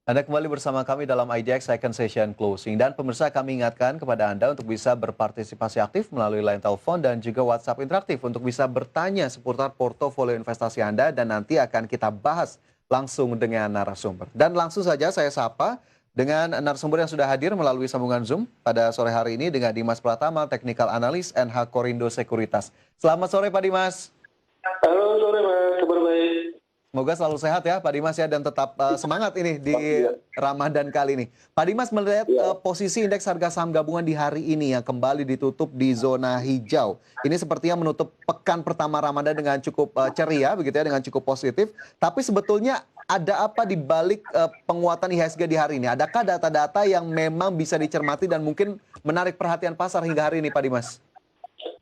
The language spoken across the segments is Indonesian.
Anda kembali bersama kami dalam IDX Second Session Closing. Dan pemirsa, kami ingatkan kepada Anda untuk bisa berpartisipasi aktif melalui line telepon dan juga WhatsApp interaktif untuk bisa bertanya seputar portofolio investasi Anda dan nanti akan kita bahas langsung dengan narasumber. Dan langsung saja saya sapa dengan narasumber yang sudah hadir melalui sambungan Zoom pada sore hari ini dengan Dimas Pratama, Technical Analyst NH Korindo Sekuritas. Selamat sore Pak Dimas. Halo sore Mas, kabar baik. Semoga selalu sehat ya Pak Dimas ya dan tetap semangat ini di Ramadan kali ini. Pak Dimas melihat posisi indeks harga saham gabungan di hari ini yang kembali ditutup di zona hijau. Ini sepertinya menutup pekan pertama Ramadan dengan cukup ceria begitu ya, dengan cukup positif. Tapi sebetulnya ada apa di balik penguatan IHSG di hari ini? Adakah data-data yang memang bisa dicermati dan mungkin menarik perhatian pasar hingga hari ini Pak Dimas?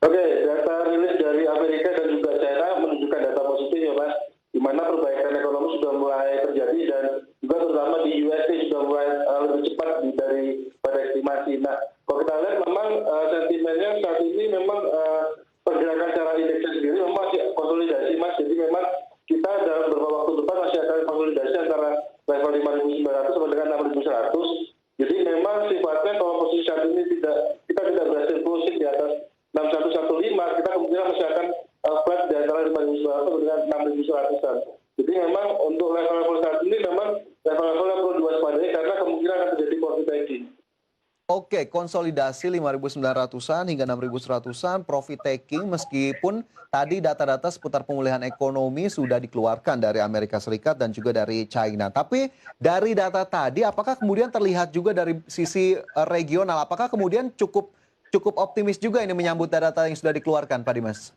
Oke, data rilis dari Amerika dan juga China menunjukkan data positif ya Mas, di mana perbaikan ekonomi sudah mulai terjadi dan juga terutama di USA sudah mulai lebih cepat daripada estimasi. Nah, kalau kita lihat memang sentimennya saat ini memang pergerakan secara indeksnya sendiri memang masih konsolidasi Mas, jadi memang kita dalam beberapa waktu depan masih akan konsolidasi antara level 5.900 sampai dengan 6.100. Jadi memang sifatnya kalau posisi saat ini kita tidak berhasil closing di atas 6115, kita kemungkinan masih akan flat di antara 5.900 dengan 6.100-an. Jadi memang untuk level-level saat ini memang level-level yang perlu diwaspadai karena kemungkinan akan terjadi profit taking. Oke, konsolidasi 5.900-an hingga 6.100-an, profit taking meskipun tadi data-data seputar pemulihan ekonomi sudah dikeluarkan dari Amerika Serikat dan juga dari China. Tapi dari data tadi, apakah kemudian terlihat juga dari sisi regional, apakah kemudian cukup optimis juga ini menyambut data-data yang sudah dikeluarkan, Pak Dimas?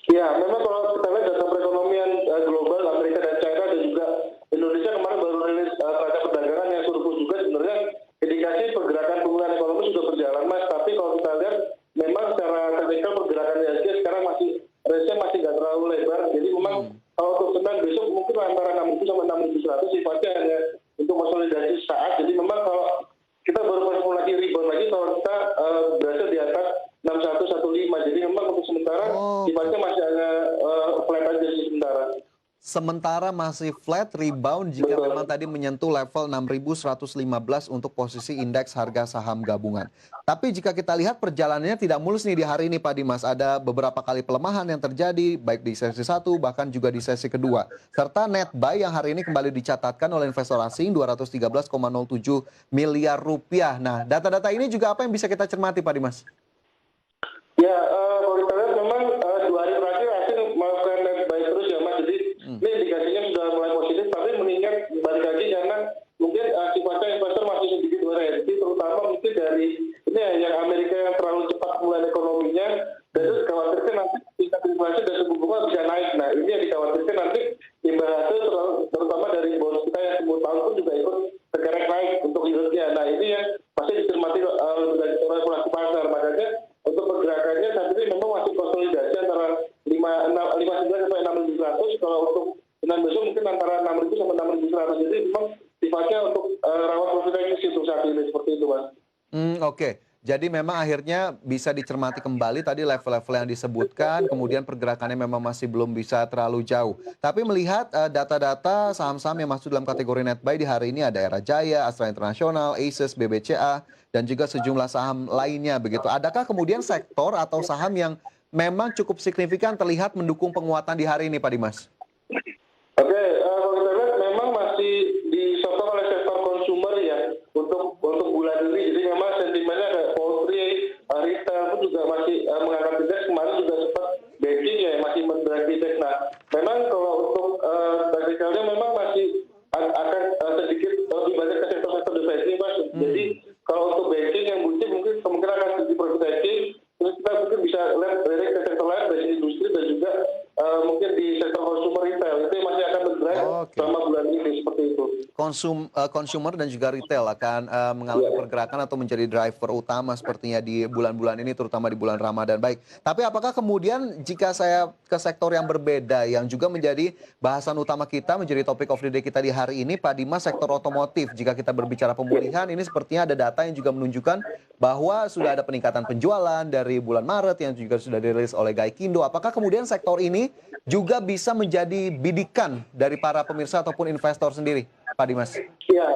Ya, memang kalau kita lihat data perekonomian global, Amerika dan China dan juga Indonesia kemarin baru rilis neraca perdagangan yang surplus juga, sebenarnya indikasi pergerakan pemulihan ekonomi sudah berjalan Mas. Tapi kalau kita lihat memang secara teknikal pergerakan IHSG sekarang range-nya masih nggak terlalu lebar. Jadi memang kalau untuk Senin besok mungkin antara 6.000 sampai 6.100 sifatnya hanya untuk konsolidasi saat. Jadi memang kalau kita baru lagi rebound lagi kalau kita berhasil di atas 6115. Jadi memang untuk sementara sifatnya masih hanya flat aja sih sementara. Sementara masih flat rebound jika memang tadi menyentuh level 6.115 untuk posisi indeks harga saham gabungan. Tapi jika kita lihat perjalanannya tidak mulus nih di hari ini Pak Dimas. Ada beberapa kali pelemahan yang terjadi baik di sesi 1 bahkan juga di sesi kedua. Serta net buy yang hari ini kembali dicatatkan oleh investor asing 213,07 miliar rupiah. Nah, data-data ini juga apa yang bisa kita cermati Pak Dimas? Ya, kalau kita lihat memang 2 hari terakhir asing melakukan net buy terus ya Mas. Jadi ini indikasinya sudah mulai positif, tapi mengingat balik lagi karena mungkin sifatnya investor masih sedikit berhenti, terutama mungkin dari ini ya, yang Amerika yang terlalu cepat mulai ekonominya, dan itu dikhawatirkan nanti tingkat inflasi dan suku bunga bisa naik. Nah, ini yang dikhawatirkan nanti imbal hasil terutama dari bonus kita yang 10 tahun pun juga ikut terkerek naik untuk yieldnya. Nah, ini yang pasti dicermati oleh pelaku pasar. Makanya untuk pergerakannya saat ini memang masih konsolidasi antara 59 sampai 6.100. Kalau untuk Senin besok mungkin antara 6.000 sampai 6.100. Jadi memang sifatnya untuk rawat profit taking untuk saat ini seperti itu Mas. Oke. Jadi memang akhirnya bisa dicermati kembali tadi level-level yang disebutkan, kemudian pergerakannya memang masih belum bisa terlalu jauh. Tapi melihat data-data saham-saham yang masuk dalam kategori net buy di hari ini ada Era Jaya, Astra International, Aces, BBCA, dan juga sejumlah saham lainnya begitu. Adakah kemudian sektor atau saham yang memang cukup signifikan terlihat mendukung penguatan di hari ini Pak Dimas? Oke, kalau kita lihat memang masih disokong oleh sektor konsumer ya untuk bulan ini. Jadi memang sentimennya kayak poultry, retail pun juga masih mengangkat indeks. Kemarin juga sempat banking ya masih mendrive indeks. Nah, memang kalau untuk teknikalnya memang masih akan sedikit lebih banyak ke sektor-sektor defensive Mas. Jadi kalau untuk banking yang buncit mungkin kemungkinan akan sedikit profit taking. Terus kita mungkin bisa lihat dari ke sektor lain dari industri dan juga mungkin di sektor consumer retail itu masih akan berdrive selama bulan ini seperti itu. Consumer dan juga retail akan mengalami pergerakan atau menjadi driver utama sepertinya di bulan-bulan ini terutama di bulan Ramadan. Baik, tapi apakah kemudian jika saya ke sektor yang berbeda yang juga menjadi bahasan utama kita, menjadi topik of the day kita di hari ini, Pak Dimas, sektor otomotif. Jika kita berbicara pemulihan, ini sepertinya ada data yang juga menunjukkan bahwa sudah ada peningkatan penjualan dari bulan Maret yang juga sudah dirilis oleh Gaikindo. Apakah kemudian sektor ini juga bisa menjadi bidikan dari para pemirsa ataupun investor sendiri, Pak Dimas? Ya,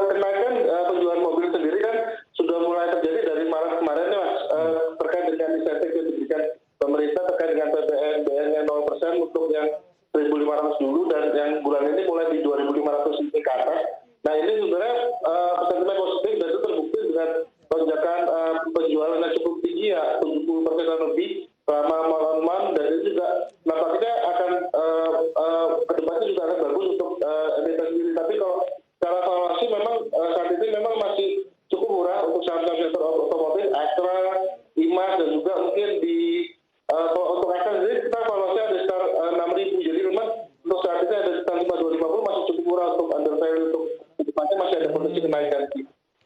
kenaikan penjualan mobil sendiri kan sudah mulai terjadi dari Maret kemarin ya Mas, terkait dengan insentif yang diberikan pemerintah terkait dengan PPN BN-nya 0% untuk yang 1.500 dulu dan yang bulan ini mulai di 2.500 ke atas. Nah ini sebenarnya sentimen positif dan itu terbukti dengan lonjakan penjualan yang cukup tinggi ya, 70% lebih selama malam dan ini juga nampaknya akan kedepannya juga akan bagus untuk emiten sendiri. Tapi kalau secara valuasi memang saat ini memang masih cukup murah untuk saham-saham sektor otomotif, Astra, IMAS dan juga mungkin di kalau untuk Astra sendiri kita valuasi ada sekitar 6.000. Jadi memang untuk saat ini ada sekitar 5.250 masih cukup murah untuk under value untuk kedepannya masih ada potensi kenaikan.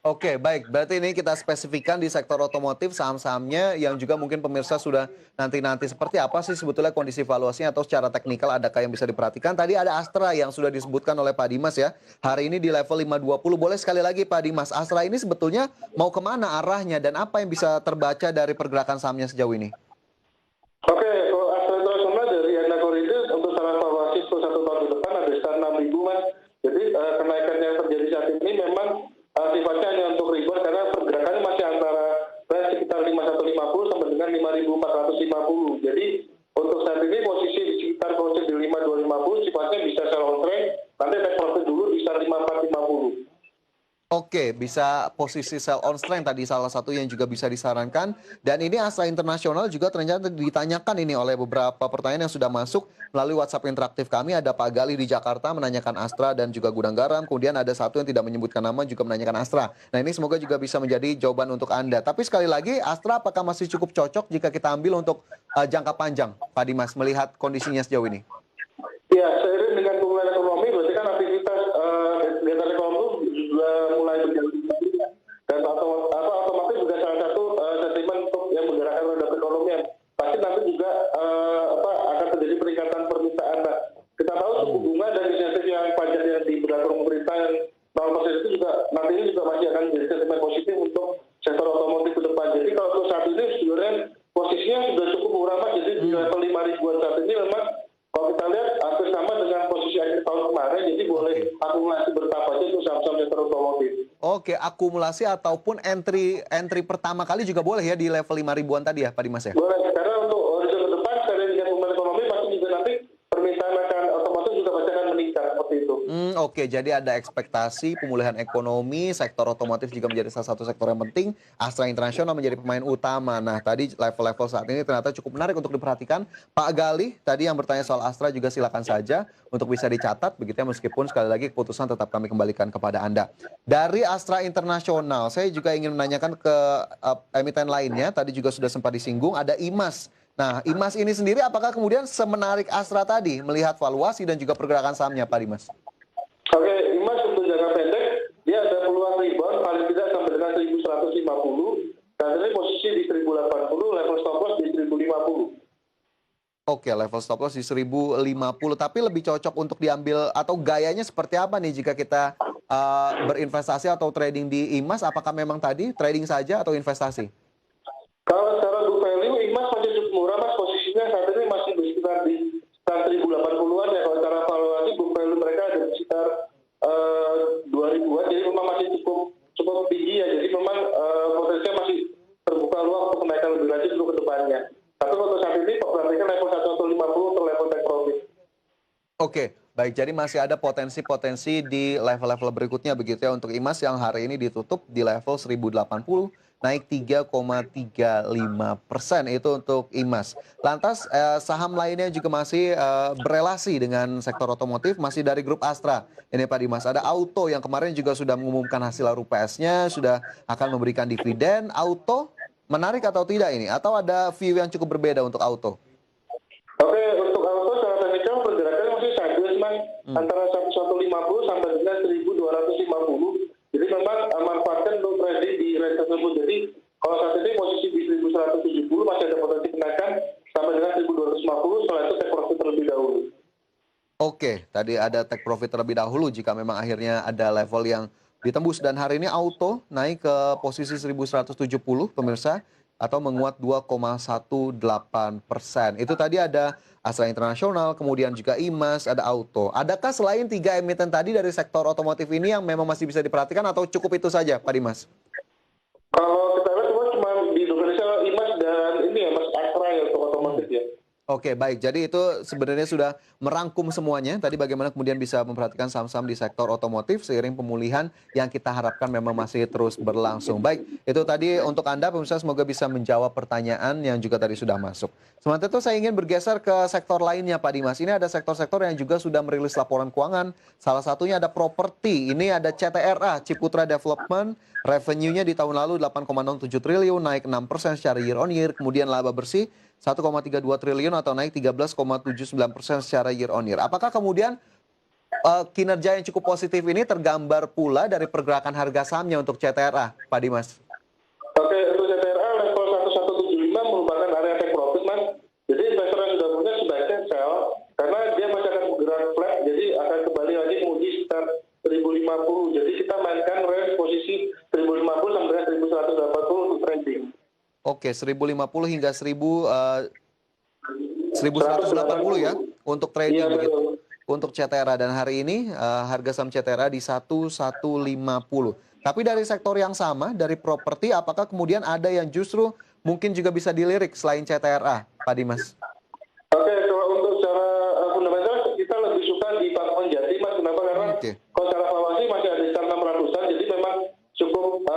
Oke, baik. Berarti ini kita spesifikkan di sektor otomotif saham-sahamnya yang juga mungkin pemirsa sudah nanti-nanti seperti apa sih sebetulnya kondisi valuasinya atau secara teknikal adakah yang bisa diperhatikan. Tadi ada Astra yang sudah disebutkan oleh Pak Dimas ya. Hari ini di level 520. Boleh sekali lagi Pak Dimas, Astra ini sebetulnya mau kemana arahnya dan apa yang bisa terbaca dari pergerakan sahamnya sejauh ini? Oke, kalau Astra International dari Enda Koride untuk saran valuasi untuk 1 tahun ke depan ada sekitar 6.000 Mas. Jadi kenaikan yang terjadi saat ini memang sifatnya hanya untuk rebound karena pergerakannya masih antara sekitar 5.150 sampai dengan 5.450. Jadi untuk saat ini posisi di sekitar posisi di 5.250 sifatnya bisa sell on trend, nanti take profit dulu di sekitar 5.450. Oke, bisa posisi sell on strength tadi salah satu yang juga bisa disarankan. Dan ini Astra Internasional juga ternyata ditanyakan ini oleh beberapa pertanyaan yang sudah masuk melalui WhatsApp interaktif kami. Ada Pak Gali di Jakarta menanyakan Astra dan juga Gudang Garam. Kemudian ada satu yang tidak menyebutkan nama juga menanyakan Astra. Nah ini semoga juga bisa menjadi jawaban untuk Anda. Tapi sekali lagi Astra apakah masih cukup cocok jika kita ambil untuk jangka panjang, Pak Dimas, melihat kondisinya sejauh ini? Ya, seiring dengan pemulihan ekonomi, berarti kan aktivitas kegiatan ekonomi juga mulai berjalan dan otomatis juga salah satu sentimen untuk yang menggerakkan roda perekonomian. Pasti nanti juga akan terjadi peningkatan permintaan. Nah, kita tahu suku bunga dan insentif yang pajak yang diberlakukan pemerintah yang 0% itu juga nantinya juga masih akan menjadi sentimen positif untuk sektor otomotif ke depan. Jadi kalau untuk saat ini sebenarnya posisinya sudah cukup murah Mas. Jadi di level 5.000-an saat ini memang kalau kita lihat hampir sama dengan posisi akhir tahun kemarin, jadi boleh akumulasi bertahap aja untuk saham-saham sektor otomotif. Oke, akumulasi ataupun entry pertama kali juga boleh ya di level 5.000-an tadi ya Pak Dimas ya? Boleh, karena untuk horizon ke depan, seiring dengan pemulihan ekonomi, pasti juga nanti permintaan akan otomatis juga pasti akan meningkat seperti itu. Oke, jadi ada ekspektasi pemulihan ekonomi, sektor otomotif juga menjadi salah satu sektor yang penting, Astra Internasional menjadi pemain utama. Nah, tadi level-level saat ini ternyata cukup menarik untuk diperhatikan. Pak Gali, tadi yang bertanya soal Astra juga silakan saja untuk bisa dicatat, begitu ya, meskipun sekali lagi keputusan tetap kami kembalikan kepada Anda. Dari Astra Internasional, saya juga ingin menanyakan ke emiten lainnya, tadi juga sudah sempat disinggung, ada IMAS. Nah, IMAS ini sendiri apakah kemudian semenarik Astra tadi, melihat valuasi dan juga pergerakan sahamnya, Pak Dimas? Oke, IMAS untuk jangka pendek, dia ada peluang rebound paling tidak sampai dengan 1.150, dan ini posisi di 1.080, level stop loss di 1.050. Oke, level stop loss di 1050, tapi lebih cocok untuk diambil atau gayanya seperti apa nih jika kita berinvestasi atau trading di IMAS? Apakah memang tadi trading saja atau investasi? Kalau secara book value, IMAS masih cukup murah Mas, posisinya saat ini masih di sekitar 1.080-an ya. Kalau secara valuasi book value mereka ada di sekitar 2.000-an, jadi memang masih cukup tinggi ya. Jadi memang potensinya masih terbuka luang untuk kenaikan lebih lanjut untuk ke depannya. Tapi untuk saat ini perhatikan level 1.50 untuk level take profit. Oke, baik. Jadi masih ada potensi-potensi di level-level berikutnya begitu ya untuk IMAS yang hari ini ditutup di level 1080, naik 3,35% itu untuk IMAS. Lantas saham lainnya juga masih berelasi dengan sektor otomotif, masih dari grup Astra. Ini Pak Dimas, ada Auto yang kemarin juga sudah mengumumkan hasil RUPS-nya, sudah akan memberikan dividen. Auto menarik atau tidak ini? Atau ada view yang cukup berbeda untuk Auto? Oke, untuk auto secara teknikal pergerakannya masih sideways Mas, antara 1.150 sampai dengan 1.250. Jadi memang manfaatkan untuk trading di range tersebut. Jadi kalau saat ini posisi di 1.170 masih ada potensi kenaikan sampai dengan 1.250, setelah itu take profit terlebih dahulu. Oke, tadi ada take profit terlebih dahulu jika memang akhirnya ada level yang ditembus. Dan hari ini Auto naik ke posisi 1170 pemirsa. atau menguat 2,18%. Itu tadi ada Astra Internasional, kemudian juga IMAS, ada Auto. Adakah selain 3 emiten tadi dari sektor otomotif ini yang memang masih bisa diperhatikan atau cukup itu saja, Pak Dimas? Kalau kita lihat cuma di Indonesia IMAS dan ini ya Mas Astra ya untuk otomotif ya. Oke, baik. Jadi itu sebenarnya sudah merangkum semuanya. Tadi bagaimana kemudian bisa memperhatikan saham-saham di sektor otomotif seiring pemulihan yang kita harapkan memang masih terus berlangsung. Baik, itu tadi untuk Anda pemirsa semoga bisa menjawab pertanyaan yang juga tadi sudah masuk. Sementara itu saya ingin bergeser ke sektor lainnya Pak Dimas. Ini ada sektor-sektor yang juga sudah merilis laporan keuangan. Salah satunya ada properti. Ini ada CTRA, Ciputra Development. Revenue-nya di tahun lalu 8,07 triliun, naik 6% secara year on year. Kemudian laba bersih 1,32 triliun atau naik 13,79% secara year on year. Apakah kemudian kinerja yang cukup positif ini tergambar pula dari pergerakan harga sahamnya untuk CTRA, Pak Dimas? Oke, untuk CTRA level 1175 merupakan area take profit, Mas. Jadi investor yang sudah punya sebaiknya sell, karena dia masih akan bergerak flat, jadi akan kembali lagi menguji sekitar 1050. Jadi kita mainkan range posisi 1050 sampai dengan 1180 untuk trading. Oke, 1050 hingga 1180 ya untuk trading Iya, begitu. betul. Untuk CTRA dan hari ini harga saham CTRA di 1150. Tapi dari sektor yang sama, dari properti, apakah kemudian ada yang justru mungkin juga bisa dilirik selain CTRA, Pak Dimas? Oke, kalau untuk secara fundamental kita lebih suka di Pakuan Jati, Mas. Kenapa? Karena Oke. kalau secara valuasi masih ada di sekitar 600-an, jadi memang cukup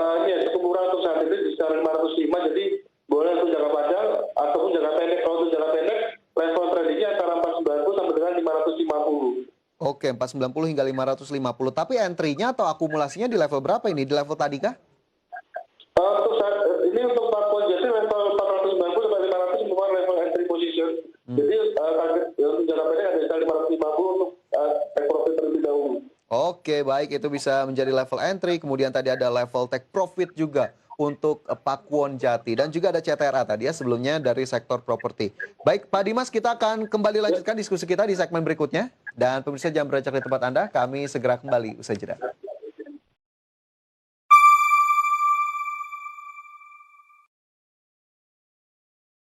cukup murah untuk saat ini di sekitar 505, jadi boleh untuk jangka panjang ataupun jangka pendek. Kalau untuk jangka pendek, level tradingnya antara 490 sampai dengan 550. Oke, 490 hingga 550. Tapi entry-nya atau akumulasinya di level berapa ini? Di level tadi kah? Untuk saat ini untuk Pakuan Jati level 490 sampai 500 merupakan level entry position. Jadi target untuk jangka pendek ada di sekitar 550 untuk take profit terlebih dahulu. Oke, baik. Itu bisa menjadi level entry. Kemudian tadi ada level take profit juga untuk Pakuwon Jati. Dan juga ada CTRA tadi ya sebelumnya dari sektor properti. Baik, Pak Dimas, kita akan kembali lanjutkan diskusi kita di segmen berikutnya. Dan pemirsa jangan beranjak di tempat Anda, kami segera kembali usai jeda.